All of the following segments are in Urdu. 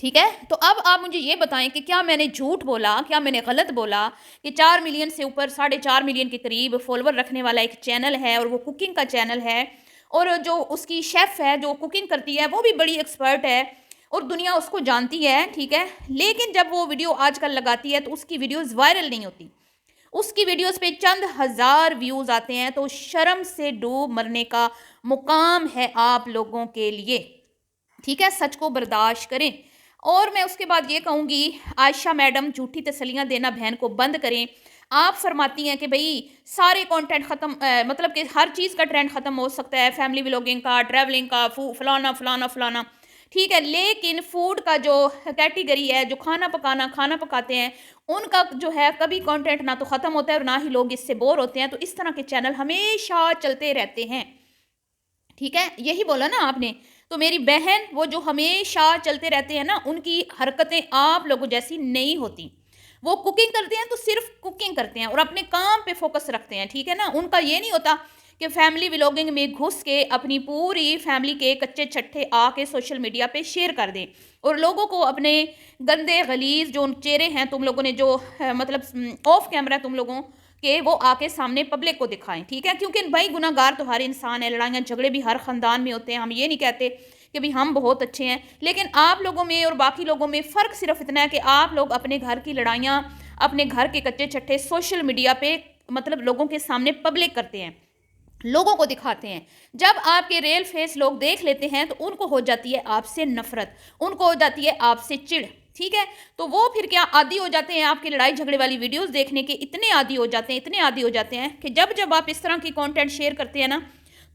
ٹھیک ہے، تو اب آپ مجھے یہ بتائیں کہ کیا میں نے جھوٹ بولا، کیا میں نے غلط بولا کہ 4 ملین سے اوپر 4.5 ملین کے قریب فالوور رکھنے والا ایک چینل ہے اور وہ کوکنگ کا چینل ہے، اور جو اس کی شیف ہے جو کوکنگ کرتی ہے وہ بھی بڑی ایکسپرٹ ہے اور دنیا اس کو جانتی ہے، ٹھیک ہے، لیکن جب وہ ویڈیو آج کل لگاتی ہے تو اس کی ویڈیوز وائرل نہیں ہوتی، اس کی ویڈیوز پہ چند ہزار ویوز آتے ہیں، تو شرم سے ڈوب مرنے کا مقام ہے آپ لوگوں کے لیے، ٹھیک ہے، سچ کو برداشت کریں۔ اور میں اس کے بعد یہ کہوں گی، عائشہ میڈم جھوٹی تسلیاں دینا بہن کو بند کریں۔ آپ فرماتی ہیں کہ بھئی سارے کانٹینٹ ختم، مطلب کہ ہر چیز کا ٹرینڈ ختم ہو سکتا ہے، فیملی ولاگنگ کا، ٹریولنگ کا، فلانا فلانا فلانا، ٹھیک ہے، لیکن فوڈ کا جو کیٹیگری ہے، جو کھانا پکاتے ہیں، ان کا جو ہے کبھی کانٹینٹ نہ تو ختم ہوتا ہے اور نہ ہی لوگ اس سے بور ہوتے ہیں، تو اس طرح کے چینل ہمیشہ چلتے رہتے ہیں، ٹھیک ہے، یہی بولا نا آپ نے۔ تو میری بہن وہ جو ہمیشہ چلتے رہتے ہیں نا، ان کی حرکتیں آپ لوگوں جیسی نہیں ہوتی، وہ کوکنگ کرتے ہیں تو صرف کوکنگ کرتے ہیں اور اپنے کام پہ فوکس رکھتے ہیں، ٹھیک ہے نا، ان کا یہ نہیں ہوتا کہ فیملی ولاگنگ میں گھس کے اپنی پوری فیملی کے کچے چھٹے آ کے سوشل میڈیا پہ شیئر کر دیں اور لوگوں کو اپنے گندے غلیظ جو چہرے ہیں تم لوگوں نے جو مطلب آف کیمرہ تم لوگوں کہ وہ آ کے سامنے پبلک کو دکھائیں، ٹھیک ہے، کیونکہ بھائی گناہ گار تو ہر انسان ہے، لڑائیاں جھگڑے بھی ہر خاندان میں ہوتے ہیں، ہم یہ نہیں کہتے کہ بھی ہم بہت اچھے ہیں، لیکن آپ لوگوں میں اور باقی لوگوں میں فرق صرف اتنا ہے کہ آپ لوگ اپنے گھر کی لڑائیاں، اپنے گھر کے کچے چھٹے سوشل میڈیا پہ مطلب لوگوں کے سامنے پبلک کرتے ہیں، لوگوں کو دکھاتے ہیں، جب آپ کے ریل فیس لوگ دیکھ لیتے ہیں تو ان کو ہو جاتی ہے آپ سے نفرت، ان کو ہو جاتی ہے آپ سے چڑ، ٹھیک ہے، تو وہ پھر کیا عادی ہو جاتے ہیں آپ کی لڑائی جھگڑے والی ویڈیوز دیکھنے کے، اتنے عادی ہو جاتے ہیں کہ جب آپ اس طرح کی کانٹینٹ شیئر کرتے ہیں نا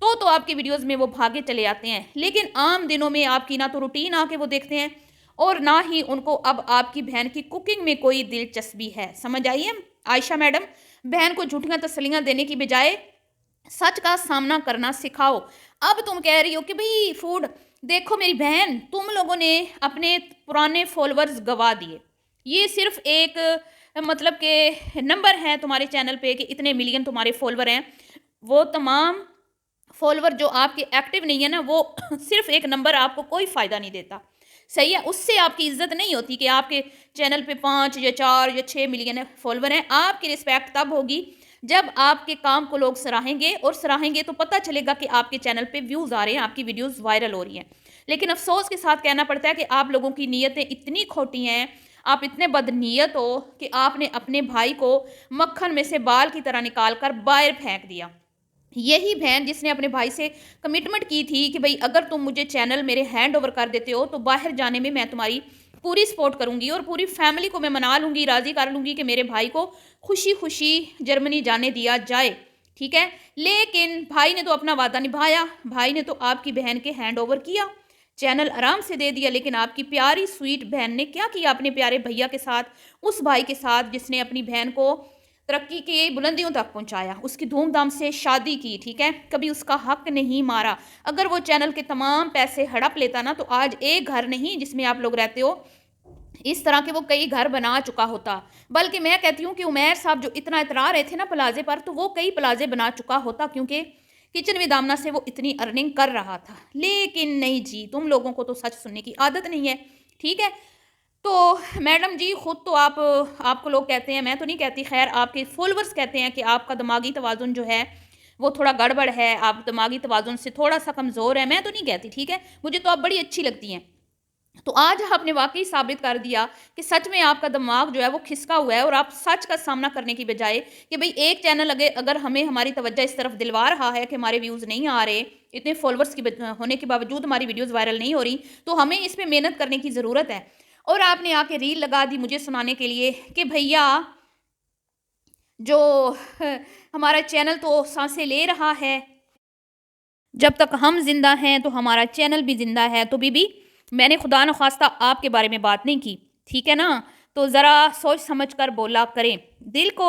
تو آپ کی ویڈیوز میں وہ بھاگے چلے آتے ہیں، لیکن عام دنوں میں آپ کی نہ تو روٹین آ کے وہ دیکھتے ہیں اور نہ ہی ان کو اب آپ کی بہن کی کوکنگ میں کوئی دلچسپی ہے، سمجھ آئیے عائشہ میڈم، بہن کو جھوٹیاں تسلیاں دینے کی بجائے سچ کا سامنا کرنا سکھاؤ۔ اب تم کہہ رہی ہو کہ بھئی فوڈ، دیکھو میری بہن، تم لوگوں نے اپنے پرانے فالورز گوا دیے، یہ صرف ایک مطلب کہ نمبر ہے تمہارے چینل پہ کہ اتنے ملین تمہارے فالور ہیں، وہ تمام فالور جو آپ کے ایکٹیو نہیں ہے نا، وہ صرف ایک نمبر آپ کو کوئی فائدہ نہیں دیتا، صحیح ہے، اس سے آپ کی عزت نہیں ہوتی کہ آپ کے چینل پہ 5 یا 4 یا 6 ملین فالور ہیں، آپ کی رسپیکٹ تب ہوگی جب آپ کے کام کو لوگ سراہیں گے، اور سراہیں گے تو پتہ چلے گا کہ آپ کے چینل پہ ویوز آ رہے ہیں، آپ کی ویڈیوز وائرل ہو رہی ہیں، لیکن افسوس کے ساتھ کہنا پڑتا ہے کہ آپ لوگوں کی نیتیں اتنی کھوٹی ہیں، آپ اتنے بدنیت ہو کہ آپ نے اپنے بھائی کو مکھن میں سے بال کی طرح نکال کر باہر پھینک دیا، یہی بہن جس نے اپنے بھائی سے کمٹمنٹ کی تھی کہ بھئی اگر تم مجھے چینل میرے ہینڈ اوور کر دیتے ہو تو باہر جانے میں تمہاری پوری سپورٹ کروں گی اور پوری فیملی کو میں منا لوں گی، راضی کر لوں گی کہ میرے بھائی کو خوشی خوشی جرمنی جانے دیا جائے، ٹھیک ہے، لیکن بھائی نے تو اپنا وعدہ نبھایا، بھائی نے تو آپ کی بہن کے ہینڈ اوور کیا، چینل آرام سے دے دیا، لیکن آپ کی پیاری سویٹ بہن نے کیا کیا اپنے پیارے بھیا کے ساتھ، اس بھائی کے ساتھ جس نے اپنی بہن کو ترقی کی بلندیوں تک پہنچایا، اس کی دھوم دھام سے شادی کی، ٹھیک ہے، کبھی اس کا حق نہیں مارا، اگر وہ چینل کے تمام پیسے ہڑپ لیتا نا تو آج ایک گھر نہیں جس میں آپ لوگ رہتے ہو، اس طرح کے وہ کئی گھر بنا چکا ہوتا، بلکہ میں کہتی ہوں کہ عمیر صاحب جو اتنا اترا رہے تھے نا پلازے پر، تو وہ کئی پلازے بنا چکا ہوتا، کیونکہ کچن ود آمنہ سے وہ اتنی ارننگ کر رہا تھا، لیکن نہیں جی، تم لوگوں کو تو سچ سننے کی عادت نہیں ہے، ٹھیک ہے، تو میڈم جی خود تو آپ کو لوگ کہتے ہیں، میں تو نہیں کہتی، خیر آپ کے فالورز کہتے ہیں کہ آپ کا دماغی توازن جو ہے وہ تھوڑا گڑبڑ ہے، آپ دماغی توازن سے تھوڑا سا کمزور ہے، میں تو نہیں کہتی، ٹھیک ہے، مجھے تو آپ بڑی اچھی لگتی ہیں، تو آج آپ نے واقعی ثابت کر دیا کہ سچ میں آپ کا دماغ جو ہے وہ کھسکا ہوا ہے اور آپ سچ کا سامنا کرنے کی بجائے کہ بھئی ایک چینل اگر ہمیں ہماری توجہ اس طرف دلوا رہا ہے کہ ہمارے ویوز نہیں آ رہے، اتنے فالورز کی ہونے کے باوجود ہماری ویڈیوز وائرل نہیں ہو رہی، تو ہمیں اس پہ محنت کرنے کی ضرورت ہے، اور آپ نے آ کے ریل لگا دی مجھے سنانے کے لیے کہ بھیا جو ہمارا چینل تو سانسیں لے رہا ہے، جب تک ہم زندہ ہیں تو ہمارا چینل بھی زندہ ہے، تو بی میں نے خدا نخواستہ آپ کے بارے میں بات نہیں کی، ٹھیک ہے نا، تو ذرا سوچ سمجھ کر بولا کریں، دل کو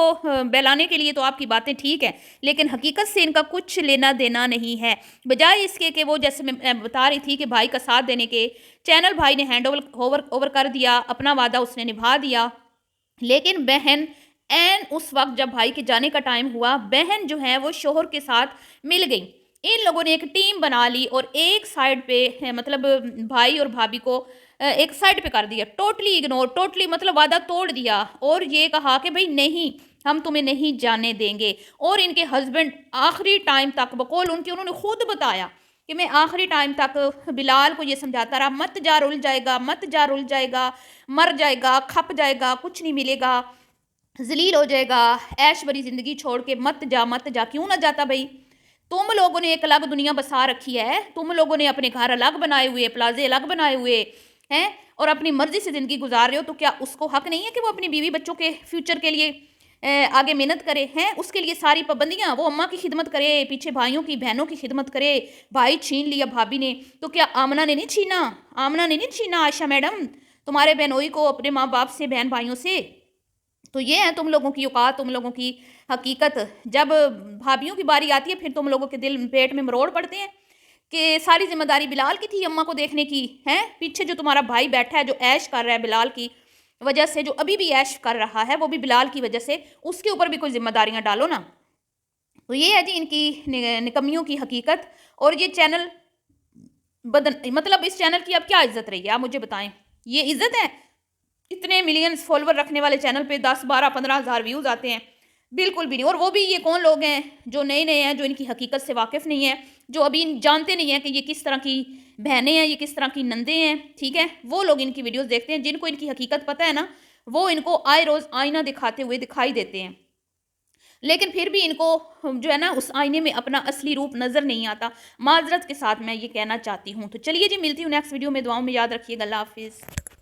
بہلانے کے لیے تو آپ کی باتیں ٹھیک ہیں، لیکن حقیقت سے ان کا کچھ لینا دینا نہیں ہے، بجائے اس کے کہ وہ جیسے میں بتا رہی تھی کہ بھائی کا ساتھ دینے کے چینل بھائی نے ہینڈ اوور کر دیا، اپنا وعدہ اس نے نبھا دیا، لیکن بہن این اس وقت جب بھائی کے جانے کا ٹائم ہوا، بہن جو ہے وہ شوہر کے ساتھ مل گئی، ان لوگوں نے ایک ٹیم بنا لی اور ایک سائیڈ پہ مطلب بھائی اور بھابھی کو ایک سائڈ پہ کر دیا، ٹوٹلی اگنور، ٹوٹلی مطلب وعدہ توڑ دیا، اور یہ کہا کہ بھئی نہیں ہم تمہیں نہیں جانے دیں گے۔ اور ان کے ہسبینڈ آخری ٹائم تک بقول ان کی انہوں نے خود بتایا کہ میں آخری ٹائم تک بلال کو یہ سمجھاتا رہا مت جا رل جائے گا، مت جا رل جائے گا، مر جائے گا، کھپ جائے گا، کچھ نہیں ملے گا، ذلیل ہو جائے گا، عیش بری زندگی چھوڑ کے مت جا مت جا۔ کیوں نہ جاتا بھائی؟ تم لوگوں نے ایک الگ دنیا بسا رکھی ہے، تم لوگوں نے اپنے گھر الگ بنائے ہوئے، پلازے الگ بنائے ہوئے ہیں اور اپنی مرضی سے زندگی گزار رہے ہو، تو کیا اس کو حق نہیں ہے کہ وہ اپنی بیوی بچوں کے فیوچر کے لیے آگے محنت کرے ہیں؟ اس کے لیے ساری پابندیاں، وہ اماں کی خدمت کرے، پیچھے بھائیوں کی بہنوں کی خدمت کرے، بھائی چھین لیا بھابھی نے، تو کیا آمنہ نے نہیں چھینا؟ آمنہ نے نہیں چھینا عائشہ میڈم تمہارے بہنوئی کو اپنے ماں باپ سے، بہن بھائیوں سے؟ تو یہ ہے تم لوگوں کی اوقات، تم لوگوں کی حقیقت۔ جب بھابھیوں کی باری آتی ہے پھر تم لوگوں کے دل پیٹ میں مروڑ پڑتے ہیں کہ ساری ذمہ داری بلال کی تھی اماں کو دیکھنے کی، ہیں پیچھے جو تمہارا بھائی بیٹھا ہے جو عیش کر رہا ہے بلال کی وجہ سے، جو ابھی بھی عیش کر رہا ہے وہ بھی بلال کی وجہ سے، اس کے اوپر بھی کوئی ذمہ داریاں ڈالو نا۔ تو یہ ہے جی ان کی نکمیوں کی حقیقت۔ اور یہ چینل مطلب اس چینل کی اب کیا عزت رہی ہے آپ مجھے بتائیں؟ یہ عزت ہے؟ اتنے ملینز فالوور رکھنے والے چینل پہ 10 12 15 ہزار ویوز آتے ہیں؟ بالکل بھی نہیں۔ اور وہ بھی یہ کون لوگ ہیں جو نئے نئے ہیں، جو ان کی حقیقت سے واقف نہیں ہیں، جو ابھی جانتے نہیں ہیں کہ یہ کس طرح کی بہنیں ہیں، یہ کس طرح کی نندیں ہیں، ٹھیک ہے؟ وہ لوگ ان کی ویڈیوز دیکھتے ہیں، جن کو ان کی حقیقت پتہ ہے نا، وہ ان کو آئے روز آئینہ دکھاتے ہوئے دکھائی دیتے ہیں، لیکن پھر بھی ان کو جو ہے نا اس آئینے میں اپنا اصلی روپ نظر نہیں آتا۔ معذرت کے ساتھ میں یہ کہنا چاہتی ہوں۔ تو چلیے جی، ملتی ہوں نیکسٹ ویڈیو میں، دعاؤں میں یاد رکھیے گا۔ اللہ حافظ۔